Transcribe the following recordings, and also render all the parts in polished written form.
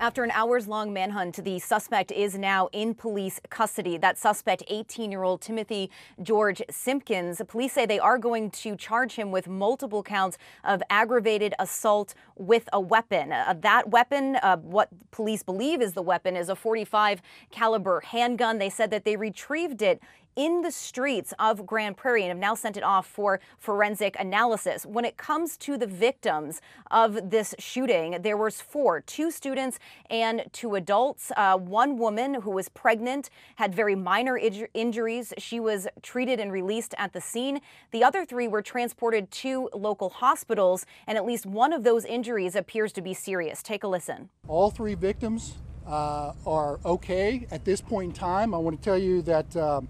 After an hours-long manhunt, the suspect is now in police custody. That suspect, 18-year-old Timothy George Simpkins. Police say they are going to charge him with multiple counts of aggravated assault with a weapon. That weapon, what police believe is the weapon, is a .45 caliber handgun. They said that they retrieved it in the streets of Grand Prairie and have now sent it off for forensic analysis. When it comes to the victims of this shooting, there was two students and two adults. One woman who was pregnant had very minor injuries. She was treated and released at the scene. The other three were transported to local hospitals, and at least one of those injuries appears to be serious. Take a listen. All three victims are okay at this point in time. I want to tell you that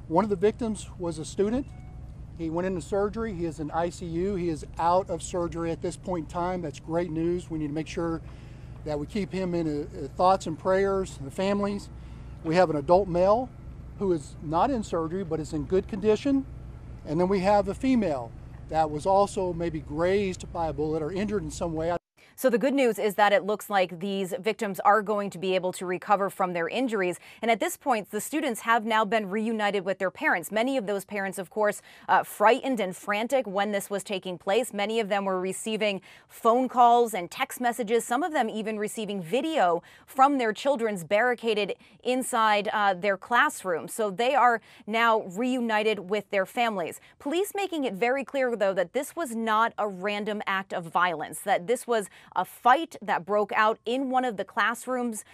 one of the victims was a student. He went into surgery. He is in ICU. He is out of surgery at this point in time. That's great news. We need to make sure that we keep him in thoughts and prayers, the families. We have an adult male who is not in surgery but is in good condition. And then we have a female that was also maybe grazed by a bullet or injured in some way. So the good news is that it looks like these victims are going to be able to recover from their injuries. And at this point, the students have now been reunited with their parents. Many of those parents, of course, frightened and frantic when this was taking place. Many of them were receiving phone calls and text messages, some of them even receiving video from their children's barricaded inside their classroom. So they are now reunited with their families. Police making it very clear, though, that this was not a random act of violence, that this was a fight that broke out in one of the classrooms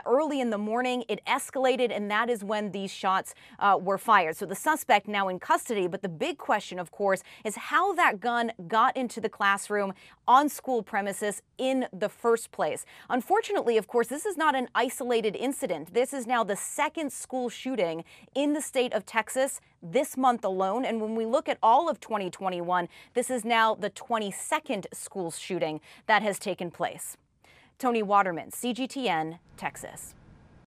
early in the morning. It escalated, and that is when these shots were fired. So the suspect now in custody, but the big question, of course, is how that gun got into the classroom on school premises in the first place. Unfortunately, of course, this is not an isolated incident. This is now the second school shooting in the state of Texas this month alone. And when we look at all of 2021, this is now the 22nd school shooting that has taken place. Tony Waterman, CGTN, Texas.